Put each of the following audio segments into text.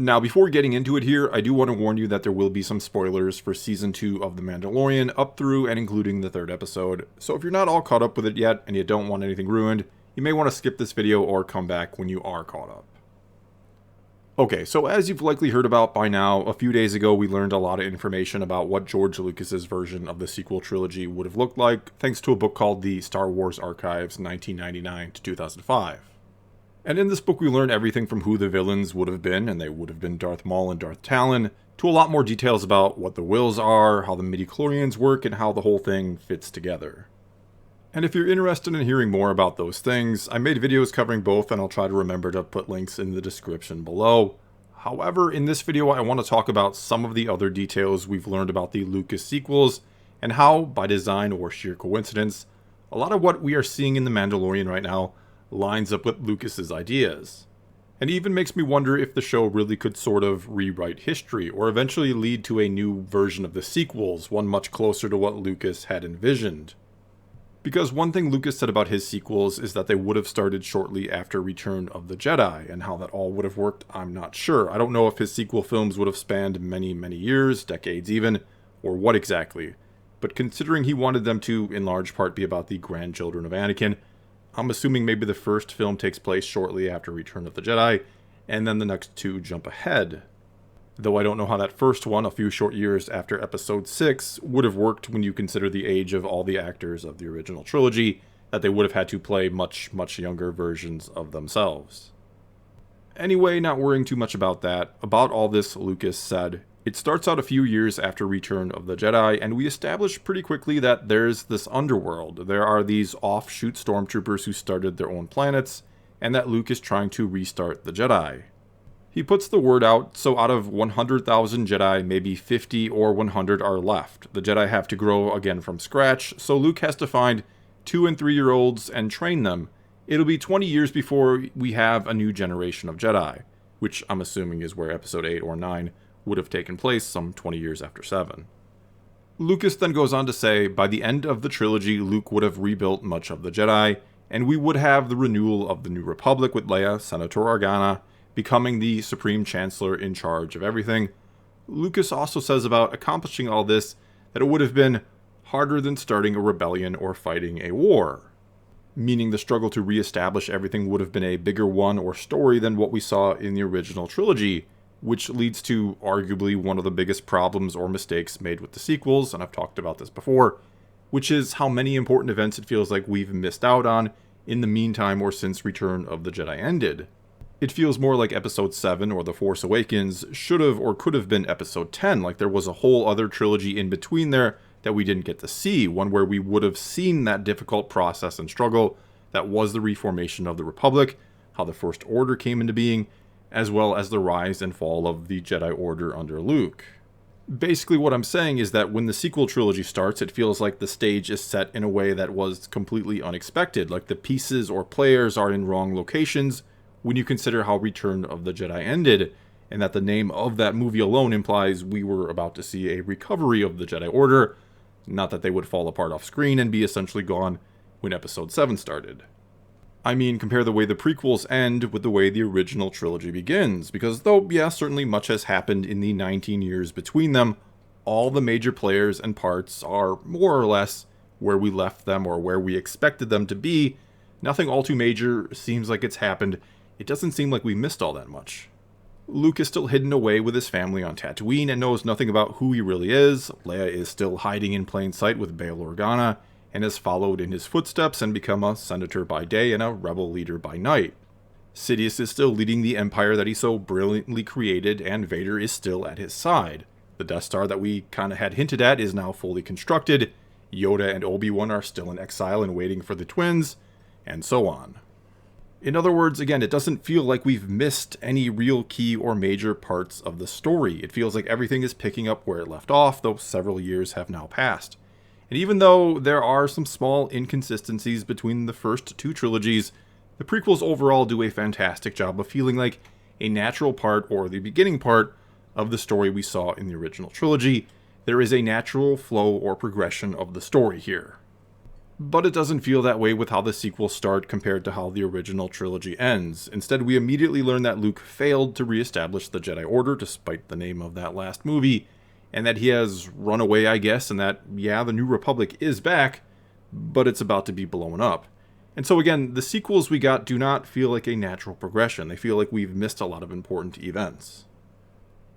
Now, before getting into it here, I do want to warn you that there will be some spoilers for Season 2 of The Mandalorian up through and including the 3rd episode, so if you're not all caught up with it yet and you don't want anything ruined, you may want to skip this video or come back when you are caught up. Okay, so as you've likely heard about by now, a few days ago we learned a lot of information about what George Lucas's version of the sequel trilogy would have looked like, thanks to a book called The Star Wars Archives 1999 to 2005. And in this book we learn everything from who the villains would have been, and they would have been Darth Maul and Darth Talon, to a lot more details about what the Wills are, how the midichlorians work, and how the whole thing fits together. And if you're interested in hearing more about those things, I made videos covering both, and I'll try to remember to put links in the description below. However, in this video I want to talk about some of the other details we've learned about the Lucas sequels, and how, by design or sheer coincidence, a lot of what we are seeing in The Mandalorian right now lines up with Lucas's ideas. And even makes me wonder if the show really could sort of rewrite history, or eventually lead to a new version of the sequels, one much closer to what Lucas had envisioned. Because one thing Lucas said about his sequels is that they would have started shortly after Return of the Jedi, and how that all would have worked, I'm not sure. I don't know if his sequel films would have spanned many years, decades even, or what exactly. But considering he wanted them to, in large part, be about the grandchildren of Anakin, I'm assuming maybe the first film takes place shortly after Return of the Jedi, and then the next two jump ahead. Though I don't know how that first one, a few short years after Episode 6, would have worked when you consider the age of all the actors of the original trilogy, that they would have had to play much younger versions of themselves. Anyway, not worrying too much about that, about all this Lucas said, it starts out a few years after Return of the Jedi, and we establish pretty quickly that there's this underworld. There are these offshoot stormtroopers who started their own planets, and that Luke is trying to restart the Jedi. He puts the word out, so out of 100,000 Jedi, maybe 50 or 100 are left. The Jedi have to grow again from scratch, so Luke has to find 2- and 3-year-olds and train them. It'll be 20 years before we have a new generation of Jedi, which I'm assuming is where Episode 8 or 9 would have taken place some 20 years after 7. Lucas then goes on to say, by the end of the trilogy, Luke would have rebuilt much of the Jedi, and we would have the renewal of the New Republic with Leia, Senator Organa, becoming the Supreme Chancellor in charge of everything. Lucas also says about accomplishing all this that it would have been harder than starting a rebellion or fighting a war. Meaning the struggle to re-establish everything would have been a bigger one or story than what we saw in the original trilogy, which leads to arguably one of the biggest problems or mistakes made with the sequels, and I've talked about this before, which is how many important events it feels like we've missed out on in the meantime or since Return of the Jedi ended. It feels more like Episode 7 or The Force Awakens should have or could have been Episode 10, like there was a whole other trilogy in between there that we didn't get to see, one where we would have seen that difficult process and struggle that was the reformation of the Republic, how the First Order came into being, as well as the rise and fall of the Jedi Order under Luke. Basically what I'm saying is that when the sequel trilogy starts, it feels like the stage is set in a way that was completely unexpected, like the pieces or players are in wrong locations when you consider how Return of the Jedi ended, and that the name of that movie alone implies we were about to see a recovery of the Jedi Order, not that they would fall apart off screen and be essentially gone when Episode 7 started. I mean, compare the way the prequels end with the way the original trilogy begins, because though, yeah, certainly much has happened in the 19 years between them, all the major players and parts are more or less where we left them or where we expected them to be. Nothing all too major seems like it's happened. It doesn't seem like we missed all that much. Luke is still hidden away with his family on Tatooine and knows nothing about who he really is. Leia is still hiding in plain sight with Bail Organa, and has followed in his footsteps and become a senator by day and a rebel leader by night. Sidious is still leading the empire that he so brilliantly created, and Vader is still at his side. The Death Star that we kinda had hinted at is now fully constructed, Yoda and Obi-Wan are still in exile and waiting for the twins, and so on. In other words, again, it doesn't feel like we've missed any real key or major parts of the story. It feels like everything is picking up where it left off, though several years have now passed. And even though there are some small inconsistencies between the first two trilogies, the prequels overall do a fantastic job of feeling like a natural part or the beginning part of the story we saw in the original trilogy. There is a natural flow or progression of the story here. But it doesn't feel that way with how the sequels start compared to how the original trilogy ends. Instead, we immediately learn that Luke failed to reestablish the Jedi Order, despite the name of that last movie, and that he has run away, I guess, and that, yeah, the New Republic is back, but it's about to be blown up. And so again, the sequels we got do not feel like a natural progression. They feel like we've missed a lot of important events.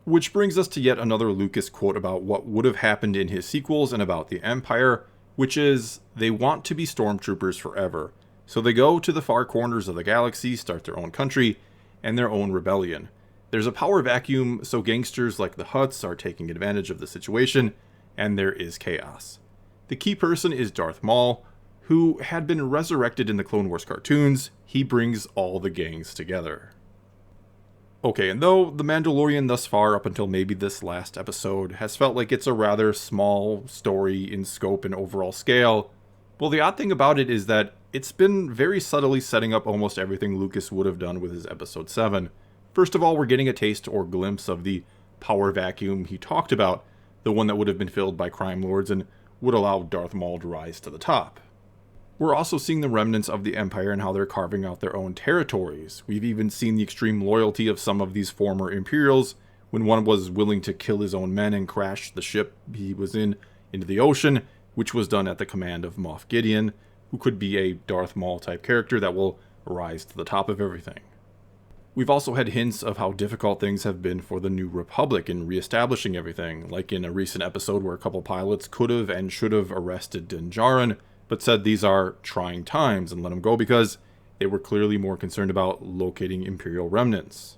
Which brings us to yet another Lucas quote about what would have happened in his sequels and about the Empire, which is, they want to be stormtroopers forever. So they go to the far corners of the galaxy, start their own country, and their own rebellion. There's a power vacuum, so gangsters like the Hutts are taking advantage of the situation, and there is chaos. The key person is Darth Maul, who had been resurrected in the Clone Wars cartoons. He brings all the gangs together. Okay, and though The Mandalorian thus far, up until maybe this last episode, has felt like it's a rather small story in scope and overall scale, well, the odd thing about it is that it's been very subtly setting up almost everything Lucas would have done with his Episode 7. First of all, we're getting a taste or glimpse of the power vacuum he talked about, the one that would have been filled by crime lords and would allow Darth Maul to rise to the top. We're also seeing the remnants of the Empire and how they're carving out their own territories. We've even seen the extreme loyalty of some of these former Imperials, when one was willing to kill his own men and crash the ship he was in into the ocean, which was done at the command of Moff Gideon, who could be a Darth Maul type character that will rise to the top of everything. We've also had hints of how difficult things have been for the New Republic in reestablishing everything, like in a recent episode where a couple pilots could have and should have arrested Din Djarin, but said these are trying times and let them go because they were clearly more concerned about locating Imperial remnants.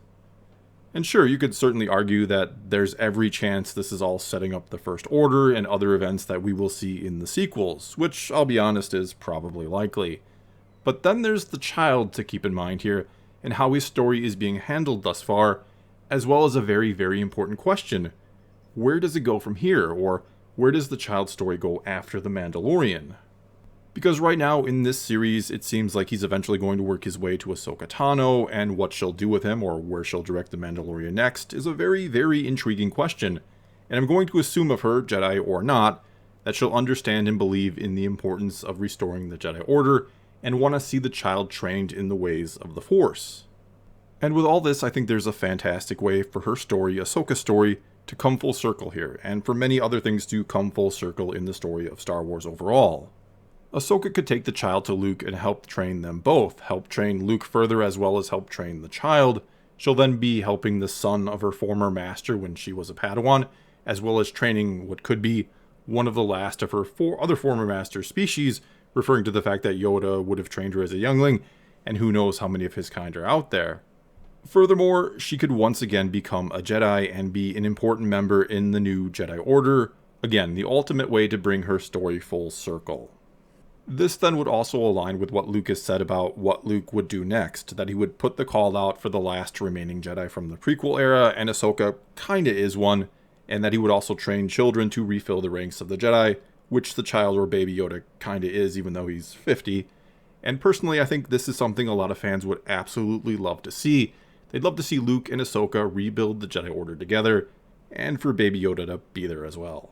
And sure, you could certainly argue that there's every chance this is all setting up the First Order and other events that we will see in the sequels, which, I'll be honest, is probably likely. But then there's the child to keep in mind here, and how his story is being handled thus far, as well as a very, very important question. Where does it go from here, or where does the child story go after The Mandalorian? Because right now, in this series, it seems like he's eventually going to work his way to Ahsoka Tano, and what she'll do with him, or where she'll direct the Mandalorian next, is a very, very intriguing question. And I'm going to assume of her, Jedi or not, that she'll understand and believe in the importance of restoring the Jedi Order, and want to see the child trained in the ways of the Force. And with all this, I think there's a fantastic way for her story, Ahsoka's story, to come full circle here, and for many other things to come full circle in the story of Star Wars overall. Ahsoka could take the child to Luke and help train them both, help train Luke further as well as help train the child. She'll then be helping the son of her former master when she was a Padawan, as well as training what could be one of the last of her four other former master species, referring to the fact that Yoda would have trained her as a youngling, and who knows how many of his kind are out there. Furthermore, she could once again become a Jedi and be an important member in the new Jedi Order, again, the ultimate way to bring her story full circle. This then would also align with what Lucas said about what Luke would do next, that he would put the call out for the last remaining Jedi from the prequel era, and Ahsoka kinda is one, and that he would also train children to refill the ranks of the Jedi, which the child or baby Yoda kinda is, even though he's 50. And personally, I think this is something a lot of fans would absolutely love to see. They'd love to see Luke and Ahsoka rebuild the Jedi Order together, and for baby Yoda to be there as well.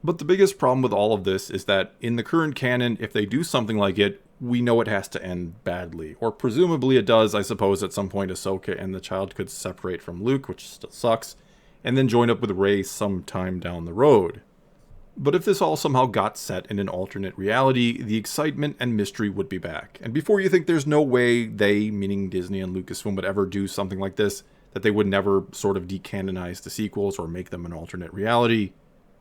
But the biggest problem with all of this is that in the current canon, if they do something like it, we know it has to end badly. Or presumably it does, I suppose, at some point Ahsoka and the child could separate from Luke, which still sucks, and then join up with Rey sometime down the road. But if this all somehow got set in an alternate reality, the excitement and mystery would be back. And before you think there's no way they, meaning Disney and Lucasfilm, would ever do something like this, that they would never sort of decanonize the sequels or make them an alternate reality,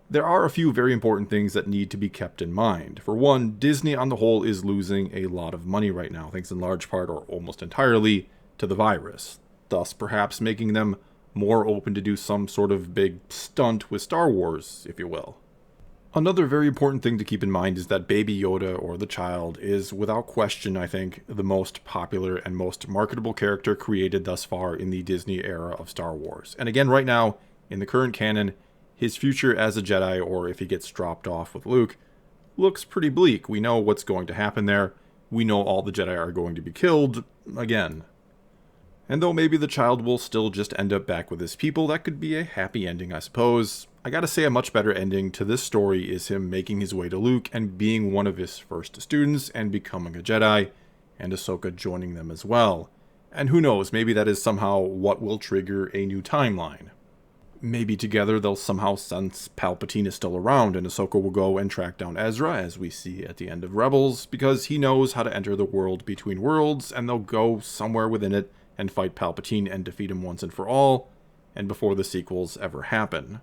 there are a few very important things that need to be kept in mind. For one, Disney on the whole is losing a lot of money right now, thanks in large part or almost entirely to the virus, thus perhaps making them more open to do some sort of big stunt with Star Wars, if you will. Another very important thing to keep in mind is that Baby Yoda, or the child, is without question, I think, the most popular and most marketable character created thus far in the Disney era of Star Wars. And again, right now, in the current canon, his future as a Jedi, or if he gets dropped off with Luke, looks pretty bleak. We know what's going to happen there. We know all the Jedi are going to be killed, again. And though maybe the child will still just end up back with his people, that could be a happy ending, I suppose. I gotta say, a much better ending to this story is him making his way to Luke and being one of his first students and becoming a Jedi, and Ahsoka joining them as well. And who knows, maybe that is somehow what will trigger a new timeline. Maybe together they'll somehow sense Palpatine is still around and Ahsoka will go and track down Ezra, as we see at the end of Rebels, because he knows how to enter the world between worlds, and they'll go somewhere within it and fight Palpatine and defeat him once and for all, and before the sequels ever happen.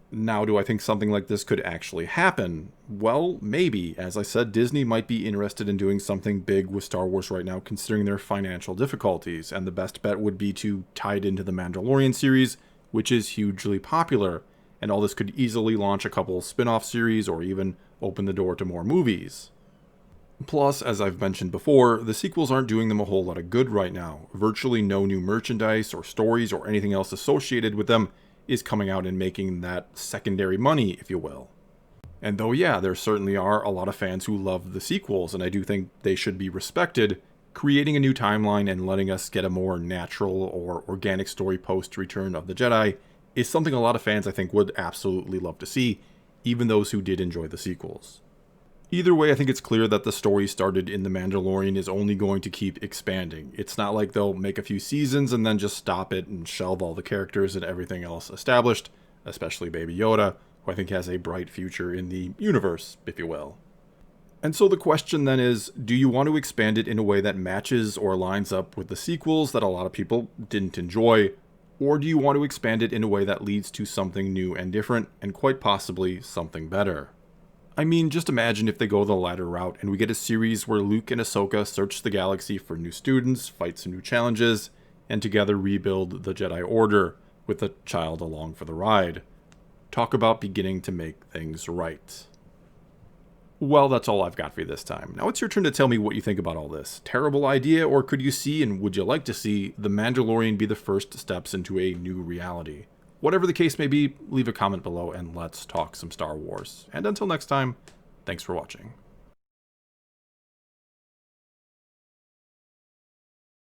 Now, do I think something like this could actually happen? Well, maybe. As I said, Disney might be interested in doing something big with Star Wars right now, considering their financial difficulties, and the best bet would be to tie it into the Mandalorian series, which is hugely popular, and all this could easily launch a couple spin-off series or even open the door to more movies. Plus, as I've mentioned before, the sequels aren't doing them a whole lot of good right now. Virtually no new merchandise or stories or anything else associated with them is coming out and making that secondary money, if you will. And though, yeah, there certainly are a lot of fans who love the sequels, and I do think they should be respected, creating a new timeline and letting us get a more natural or organic story post-Return of the Jedi is something a lot of fans I think would absolutely love to see, even those who did enjoy the sequels. Either way, I think it's clear that the story started in The Mandalorian is only going to keep expanding. It's not like they'll make a few seasons and then just stop it and shelve all the characters and everything else established, especially Baby Yoda, who I think has a bright future in the universe, if you will. And so the question then is, do you want to expand it in a way that matches or lines up with the sequels that a lot of people didn't enjoy, or do you want to expand it in a way that leads to something new and different, and quite possibly something better? I mean, just imagine if they go the latter route and we get a series where Luke and Ahsoka search the galaxy for new students, fight some new challenges, and together rebuild the Jedi Order, with the child along for the ride. Talk about beginning to make things right. Well, that's all I've got for you this time. Now it's your turn to tell me what you think about all this. Terrible idea, or could you see, and would you like to see, The Mandalorian be the first steps into a new reality? Whatever the case may be, leave a comment below and let's talk some Star Wars. And until next time, thanks for watching.